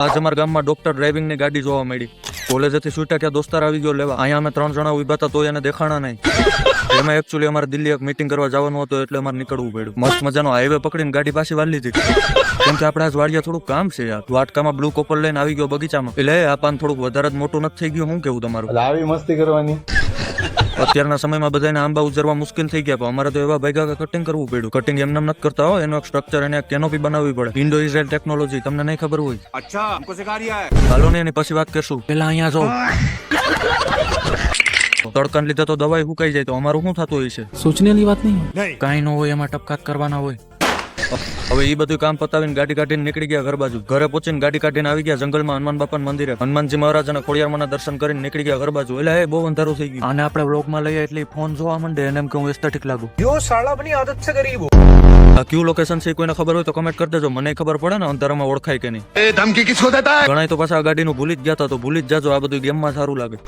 આજ અમારા ગામમાં ડોક્ટર ડ્રાઇવિંગ ની ગાડી જોવા મળી. કોલેજેથી છૂટ્યા ત્યાં દોસ્તાર આવી ગયો લેવા. અહીંયા અમે 3 જણા ઉભા હતા તો એને દેખાણા નહીં. એમાં એકચ્યુઅલી અમારે દિલ્હી એક મીટિંગ કરવા જવાનું હતું એટલે અમારે નીકળવું પડ્યું. મસ્ત મજાનો હાઈવે પકડીને ગાડી પાછી વાળી લીધી. કેમ કે આપણે આજ વાડિયા થોડુંક કામ છે યાર. વાટકામાં બ્લુ કોપર લઈને આવી ગયો બગીચામાં. એટલે આ પાન થોડુંક વધારે જ મોટું નથી થઈ ગયું? શું કેવું તમારું? આવી મસ્તી કરવાની. અત્યારના સમયમાં બધાને આંબા ઉજરવા મુશ્કેલ થઈ ગયા, પણ અમારે તો એવા ભાગ્યા કે કટિંગ કરવું પડ્યું. કટિંગ એમને નથી કરતા હો, એનો એક સ્ટ્રક્ચર અને એક કેનોપી બનાવવી પડે. ઇન્ડો ઇઝરાયલ ટેકનોલોજી તમને નહીં ખબર હોય? અચ્છા, हमको सिखा रिया है. હાલો ને એની પછી વાત કરશું. પેલા અહીંયા જાઓ. તડકાને લીધે તો દવાઈ સુકાઈ જાય તો અમારું શું થતું હોય છે? सोचने वाली बात नहीं है. કાંઈ ન હોય, એમાં ટપકાત કરવાના હોય. હવે એ બધું કામ પતાવીને ગાડી કાઢીને નીકળી ગયા ઘર બાજુ. ઘરે પહોંચીને ગાડી કાઢીને આવી ગયા જંગલમાં હનુમાન બાપાના મંદિરે. હનુમાનજી મહારાજ અને ખોડિયારમાંના દર્શન કરીને નીકળી ગયા ઘર બાજુ. એટલે બહુ અંધારું થઈ ગયું. અને આપણે વ્લોગમાં લઈએ એટલે ફોન જોવા માંડે અને એમ કે હું એસ્થેટિક લાગુ. यो साला अपनी आदत से गरीब हो. આ ક્યુ લોકેશન છે કોઈને ખબર હોય તો કમેન્ટ કરી દેજો. મને ખબર પડે ને અંધારામાં ઓળખાય કે નહીં. ए धमकी किसको देता है? ઘણાય તો પાછા આ ગાડીનું ભૂલી જ ગયા હતા, તો ભૂલી જ જાજો. આ બધું ગેમમાં સારું લાગે.